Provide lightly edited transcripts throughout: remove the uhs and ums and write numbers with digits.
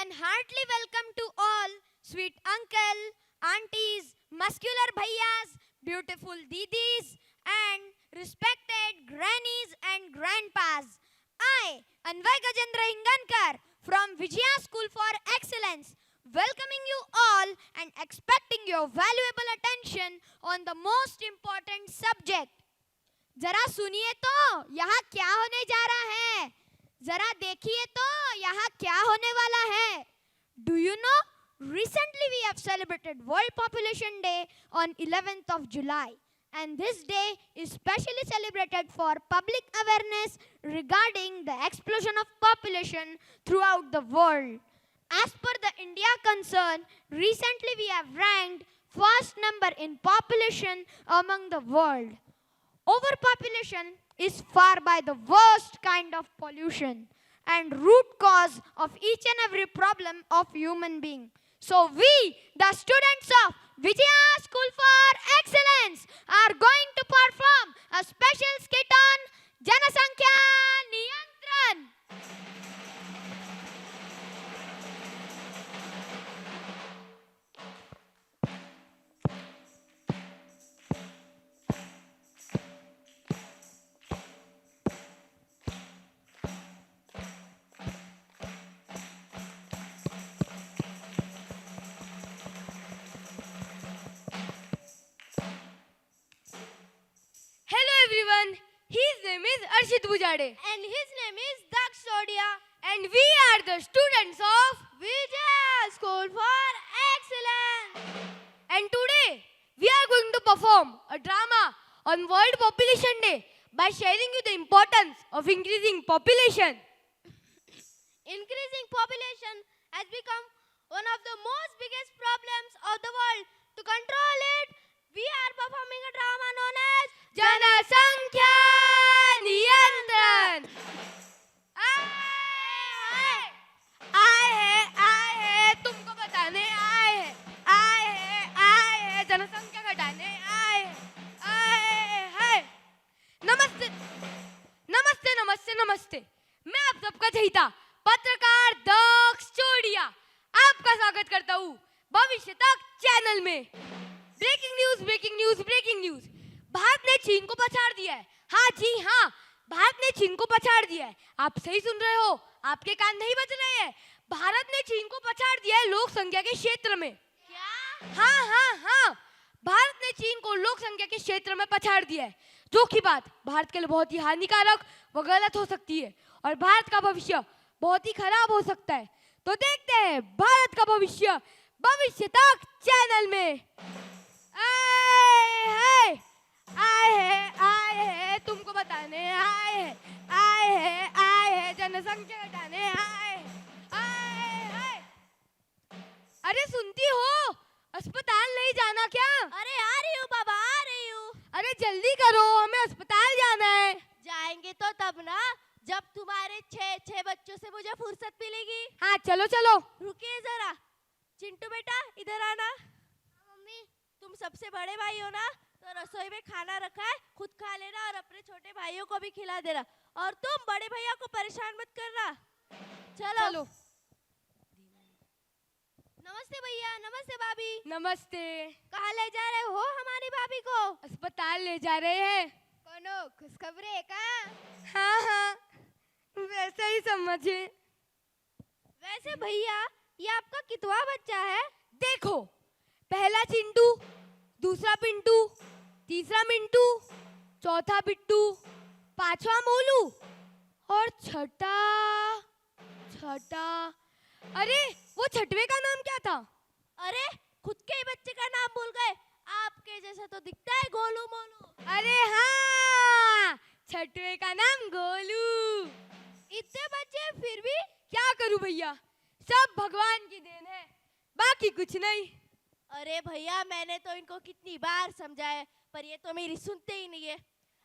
and heartily welcome to all sweet uncle, aunties, muscular bhaiyas, beautiful didis, and respected grannies and grandpas. I, Anvay Gajendra Hingankar from Vijaya School for Excellence, welcoming you all and expecting your valuable attention on the most important subject. जरा सुनिए तो यहाँ क्या होने जा रहा है, जरा देखिए तो यहाँ क्या होने वाला है. Do you know? Recently we have celebrated World Population Day on 11th of July, and this day is specially celebrated for public awareness regarding the explosion of population throughout the world. As per the India concern, recently we have ranked first number in population among the world. Overpopulation is far by the worst kind of pollution and root cause of each and every problem of human being. So we, the students of Vijaya School for Excellence, are going to perform a special skit on Janasankhya Niyantran. Hello everyone, his name is Arshit Bujade And his name is Daksh Sodia. and we are the students of Vijaya School for Excellence. and today we are going to perform a drama on World Population Day by sharing you the importance of increasing population. Increasing population has become one of the most biggest problems of the world. To control it, we are performing a drama known as Janasankhya Niyantran. आए हैं तुमको बताने आए हैं जनसंख्या घटाने आए हैं. नमस्ते नमस्ते नमस्ते नमस्ते. मैं आप सबका चहेता पत्रकार दक्ष चोड़िया आपका स्वागत करता हूँ भविष्य तक चैनल में. Breaking news. भारत ने चीन को पछाड़ दिया है. हाँ जी हाँ, भारत ने चीन को पछाड़ दिया है. आप सही सुन रहे हो, आपके कान नहीं बज रहे हैं. भारत ने चीन को पछाड़ दिया है लोक संख्या के क्षेत्र में. क्या? हाँ, भारत ने चीन को लोक संख्या के क्षेत्र में पछाड़ दिया है, जो की बात भारत के लिए बहुत ही हानिकारक व गलत हो सकती है और भारत का भविष्य बहुत ही खराब हो सकता है. तो देखते हैं भारत का भविष्य तक चैनल में. आए हैं तुमको बताने आए हैं जनसंख्या घटाने आए हैं. अरे सुनती हो, अस्पताल नहीं जाना क्या? अरे आ रही हूँ बाबा, आ रही हूँ. अरे जल्दी करो, हमें अस्पताल जाना है. जाएंगे तो तब ना, जब तुम्हारे छह बच्चों से मुझे फुर्सत मिलेगी. हाँ चलो. रुकिए जरा. चिंटू बेटा इधर आना. मम्मी, तुम सबसे बड़े भाई हो ना, तो रसोई में खाना रखा है, खुद खा लेना और अपने छोटे भाइयों को भी खिला देना. और तुम बड़े भैया को परेशान मत करना. चलो. नमस्ते भैया, नमस्ते भाभी. नमस्ते. कहाँ ले जा रहे हो हमारी भाभी को? अस्पताल ले जा रहे हैं. कोनो खुशखबरी है का? हाँ, वैसे ही समझे. वैसे भैया, ये आपका कितवा बच्चा है? देखो, पहला चिंटू, दूसरा पिंटू, तीसरा मिंटू, चौथा बिट्टू, पांचवा मोलू और छठा. अरे वो छठवे का नाम क्या था? अरे खुद के ही बच्चे का नाम भूल गए. आपके जैसा तो दिखता है गोलू मोलू. अरे हाँ, छठवे का नाम गोलू. इतने बच्चे फिर भी? क्या करूं भैया, सब भगवान की देन है, बाकी कुछ नहीं. अरे भैया, मैंने तो इनको कितनी बार समझाया, पर ये तो मेरी सुनते ही नहीं है.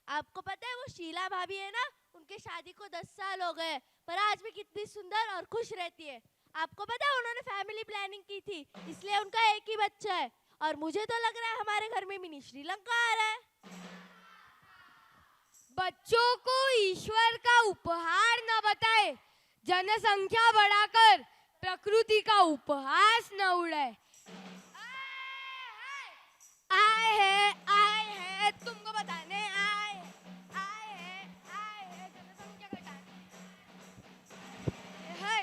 आपको पता है वो शीला भाभी है ना, उनके शादी को 10 साल हो गए, पर आज भी कितनी सुंदर और खुश रहती है. आपको पता है उन्होंने फैमिली प्लानिंग की थी, इसलिए उनका एक ही बच्चा है. और मुझे तो लग रहा है हमारे घर में मिनी श्रीलंका आ रहा है. बच्चों को ईश्वर का उपहार न बताए, जनसंख्या बढ़ाकर प्रकृति का उपहास न उड़ाए। आए हैं तुमको बताने आए हैं जनसंख्या घटाने है।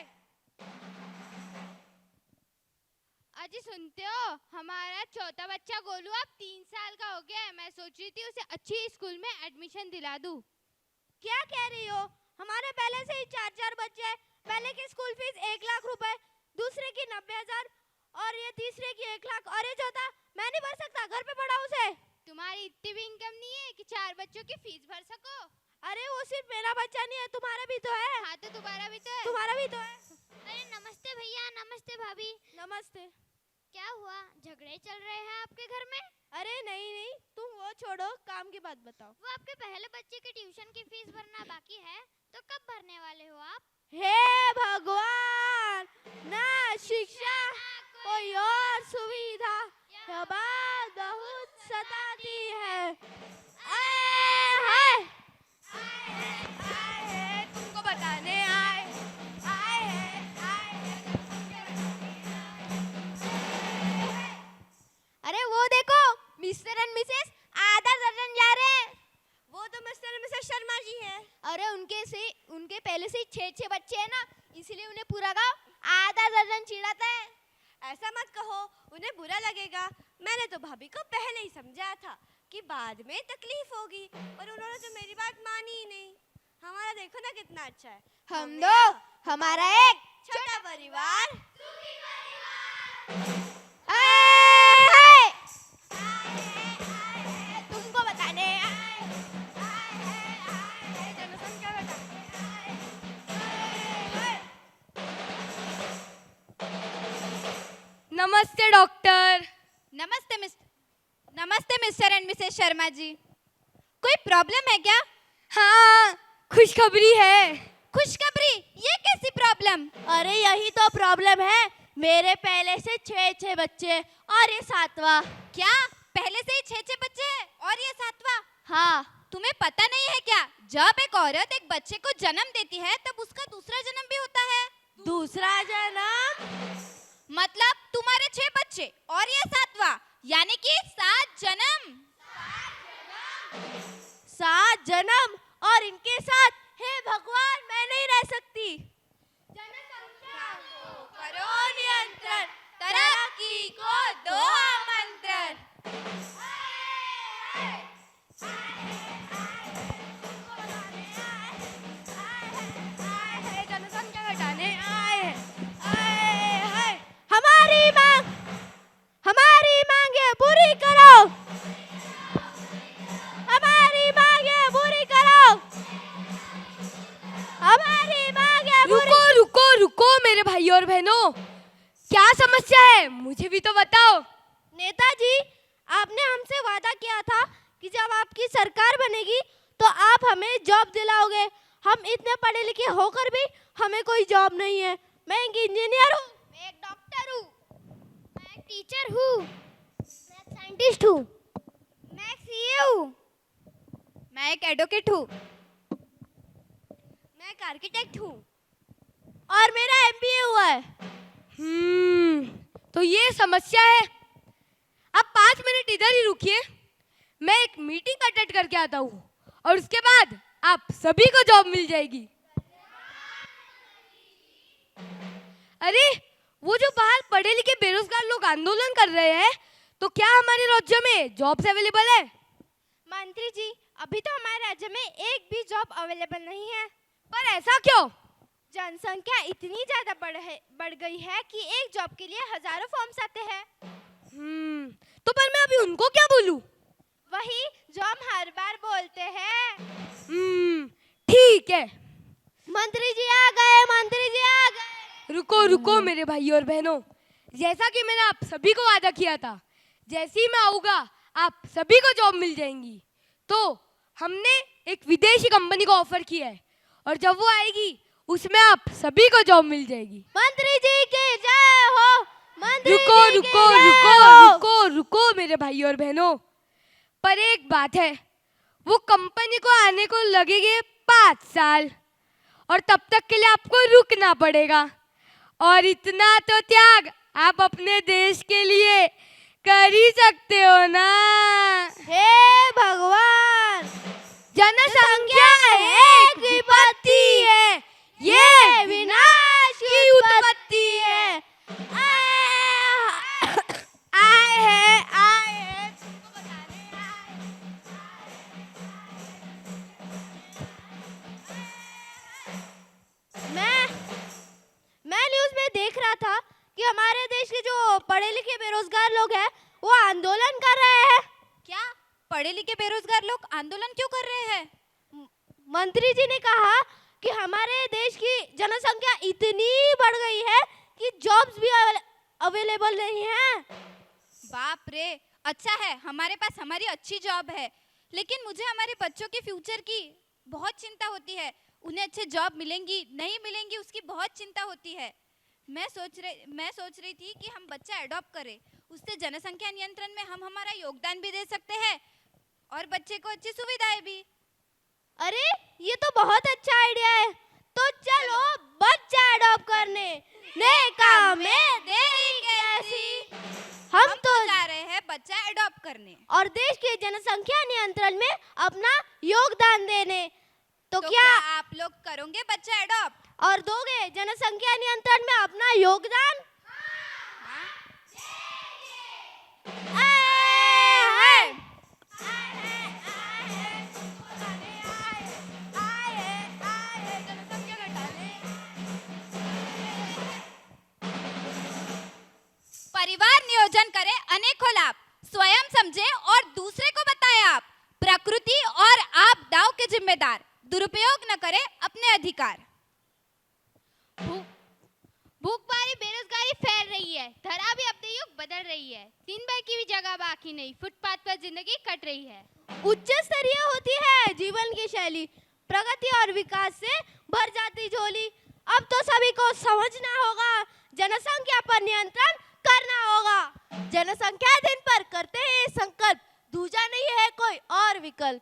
अजी सुनते हो, हमारा छोटा बच्चा गोलू अब 3 साल का हो गया है। मैं सोच रही थी उसे अच्छी स्कूल में एडमिशन दिला दूं। क्या कह रही हो? हमारे पहले से ही 4 बच्चे हैं। पहले की स्कूल फीस 1 लाख रुपए, दूसरे की 90,000 और ये तीसरे की 1 लाख, और ये चौथा मैं नहीं भर सकता, घर पे पढ़ा उसे। तुम्हारी इतनी भी इनकम नहीं है कि 4 बच्चों की फीस भर सको। अरे वो सिर्फ मेरा बच्चा नहीं है, तुम्हारा भी तो है। हाँ तो तुम्हारा भी तो है। तुम्हारा भी तो है। अरे नमस्ते भैया, नमस्ते भाभी। नमस्ते। क्या हुआ, झगड़े चल रहे हैं आपके घर में? अरे नहीं, तुम वो छोड़ो, काम की बात बताओ। वो आपके पहले बच्चे की ट्यूशन की फीस भरना बाकी है, तो कब भरने वाले हो आप? हे भगवान, ना शिक्षा कोई और सुविधा, यह बात बहुत सताती है। आए हैं तुमको बताने आए हैं। अरे वो देखो, मिस्टर एंड मिसेस आधा दर्जन जा रहे हैं। वो तो mister and Mrs Sharma ji हैं। अरे उनके पहले से ही 6 बच्चे हैं ना, इसलिए उन्हें पूरा गांव आधा दर्जन चिढ़ाता है। ऐसा मत कहो, उन्हें बुरा लगेगा। मैंने तो भाभी को पहले ही समझाया था कि बाद में तकलीफ होगी, पर उन्होंने तो मेरी बात मानी ही नहीं। हमारा देखो ना कितना अच्छा है। हम दो, हमारा एक छोटा परिवार। तुमको बताने आए हैं जनसंख्या घटाने आए। नमस्ते डॉक्टर। नमस्ते mister and Mrs Sharma ji. कोई प्रॉब्लम है क्या? हाँ, खुशखबरी है। खुशखबरी? ये कैसी प्रॉब्लम? अरे यही तो प्रॉब्लम है। मेरे पहले से 6 बच्चे और ये 7वां। क्या पहले से ही 6 बच्चे हैं और ये 7वां? हाँ। तुम्हें पता नहीं है क्या, जब एक औरत एक बच्चे को जन्म देती है तब उसका दूसरा जन्म भी होता है। दूसरा जन्म? मतलब तुम्हारे 6 बच्चे और ये 7वां, यानी कि 7 जन्म। 7 जन्म और इनके साथ, हे भगवान, मैं नहीं रह सकती। जनसंख्या को करो नियंत्रण, तरक्की को दो आमंत्रण। जनसंख्या घटाने आए हैं। हमारी मांगे पूरी करो। हमारी मांगे पूरी करो। हमारी मांगे पूरी। रुको मेरे भाई और बहनों, क्या समस्या है मुझे भी तो बताओ। नेताजी, आपने हमसे वादा किया था कि जब आपकी सरकार बनेगी तो आप हमें जॉब दिलाओगे। हम इतने पढ़े लिखे होकर भी हमें कोई जॉब नहीं है। मैं एक इंजीनियर हूँ, मैं एक डॉक्टर हूँ, मैं एक टीचर हूँ, मैं एक साइंटिस्ट हूँ, मैं एक सीए हूँ, मैं एक एडवोकेट हूँ, मैं एक आर्किटेक्ट हूँ और मेरा एमबीए हुआ है। तो ये समस्या है। आप 5 मिनट इधर ही रुकिए, मैं एक मीटिंग अटेंड करके आता हूँ और उसके बाद आप सभी को जॉब मिल जाएगी। अरे वो जो बाहर पढ़े लिखे बेरोजगार लोग आंदोलन कर रहे हैं, तो क्या हमारे राज्य में जॉब्स अवेलेबल है? मंत्री जी, अभी तो हमारे राज्य में एक भी जॉब अवेलेबल नहीं है। पर ऐसा क्यों? जनसंख्या इतनी ज्यादा बढ़ गई है कि एक जॉब के लिए हजारों फॉर्म्स आते हैं। तो पर मैं अभी उनको क्या बोलूं? वही जो हम हर बार बोलते हैं। ठीक है। मंत्री जी आ गए, मंत्री जी आ गए। रुको मेरे भाई और बहनों, जैसा कि मैंने आप सभी को वादा किया था, जैसे ही मैं आऊंगा आप सभी को जॉब मिल जाएंगी। तो हमने एक विदेशी कंपनी को ऑफर किया है और जब वो आएगी उसमें आप सभी को जॉब मिल जाएगी। मंत्री जी की जय हो। मंत्री जी की जय हो। रुको मेरे भाई और बहनों, पर एक बात है, वो कंपनी को आने को लगेंगे 5 साल और तब तक के लिए आपको रुकना पड़ेगा। और इतना तो त्याग आप अपने देश के लिए कर ही सकते हो ना। हे भगवान, जनसंख्या एक विपत्ति है, ये विनाश की उत्पत्ति है। आए हैं तुमको बताने आए। मैं न्यूज़ में देख रहा था कि हमारे देश के जो पढ़े लिखे बेरोजगार लोग हैं वो आंदोलन कर रहे हैं। क्या पढ़े लिखे बेरोजगार लोग आंदोलन क्यों कर रहे हैं? मंत्री जी ने कहा कि हमारे देश की जनसंख्या इतनी बढ़ गई है कि जॉब्स भी अवेलेबल नहीं है। बाप रे, अच्छा है हमारे पास हमारी अच्छी जॉब है, लेकिन मुझे हमारे बच्चों के फ्यूचर की बहुत चिंता होती है। उन्हें अच्छे जॉब मिलेंगी नहीं मिलेंगी उसकी बहुत चिंता होती है। मैं सोच रही थी कि हम बच्चा एडॉप्ट करें, उससे जनसंख्या नियंत्रण में हम हमारा योगदान भी दे सकते हैं और बच्चे को अच्छी सुविधाएं भी। अरे ये तो बहुत अच्छा आइडिया है, तो चलो बच्चा एडॉप्ट करने। नए काम में देरी कैसी। हम तो जा रहे हैं बच्चा एडॉप्ट करने और देश के जनसंख्या नियंत्रण में अपना योगदान देने। तो क्या आप लोग करोगे बच्चा एडॉप्ट और दोगे जनसंख्या नियंत्रण में अपना योगदान? परिवार नियोजन करें अनेकों लाभ, स्वयं समझे और दूसरे को बताएं। आप प्रकृति और आपदाओं के जिम्मेदार, दुरुपयोग न करें अपने अधिकार। भूखमरी बेरोजगारी फैल रही है, धरा भी अपने युग बदल रही है, दिन भर की भी जगह बाकी नहीं, फुटपाथ पर जिंदगी कट रही है। उच्च स्तरीय होती है जीवन की शैली, प्रगति और विकास से भर जाती झोली। अब तो सभी को समझना होगा, जनसंख्या पर नियंत्रण करना होगा। जनसंख्या दिन पर करते हैं संकल्प, दूजा नहीं है कोई और विकल्प।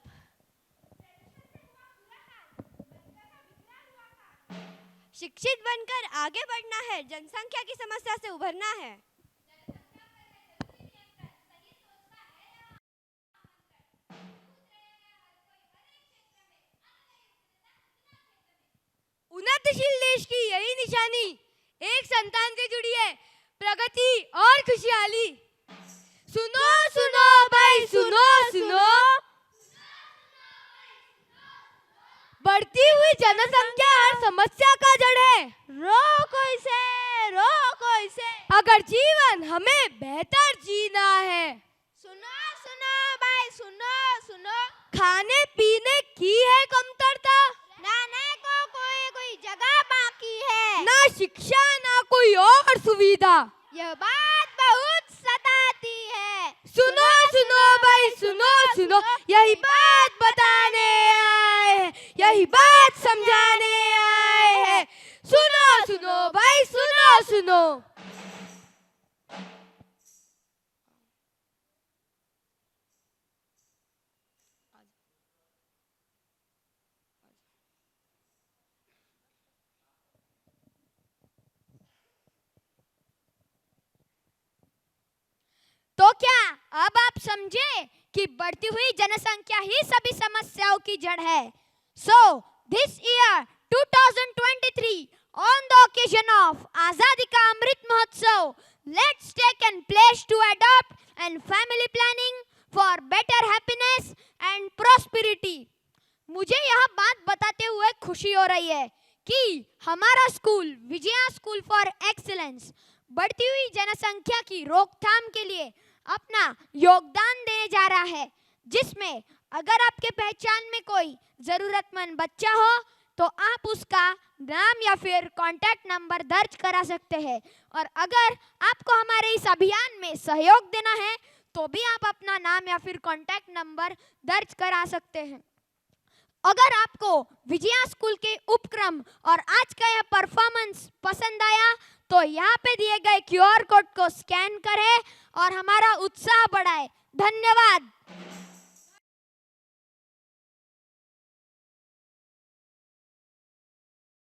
शिक्षित बनकर आगे बढ़ना है, जनसंख्या की समस्या से उभरना है। उन्नतशील देश की यही निशानी एक संतान से जुड़ी है, प्रगति और खुशहाली। सुनो सुनो भाई सुनो सुनो, बढ़ती हुई जनसंख्या हर समस्या का जड़ है। रोको इसे, रोको इसे। अगर जीवन हमें बेहतर जीना है, सुनो सुनो भाई सुनो सुनो, खाने पीने की है कमतरता, रहने को कोई जगह बाकी है, ना शिक्षा ना कोई और सुविधा। यह बात बहुत सताती है। सुनो सुनो भाई सुनो सुनो, यही बात बताने आए हैं, यही बात समझाने आए हैं। सुनो सुनो भाई सुनो सुनो। तो क्या अब आप समझे कि बढ़ती हुई जनसंख्या ही सभी समस्याओं की जड़ है। So this year 2023 on the occasion of Azadi Ka Amrit Mahotsav, let's take and pledge to adopt and family planning for better happiness and prosperity। मुझे यह बात बताते हुए खुशी हो रही है कि हमारा school Vijaya school for excellence बढ़ती हुई जनसंख्या की रोकथाम के लिए अपना योगदान देने जा रहा है, जिसमें अगर आपके पहचान में कोई जरूरतमंद बच्चा हो तो आप उसका नाम या फिर कांटेक्ट नंबर दर्ज करा सकते हैं। और अगर आपको हमारे इस अभियान में सहयोग देना है तो भी आप अपना नाम या फिर कांटेक्ट नंबर दर्ज करा सकते हैं। अगर आपको विजया स्कूल के उपक्रम और आज का यह परफॉर्मेंस पसंद आया तो यहाँ पे दिए गए QR कोड को स्कैन करें और हमारा उत्साह बढ़ाएं। धन्यवाद।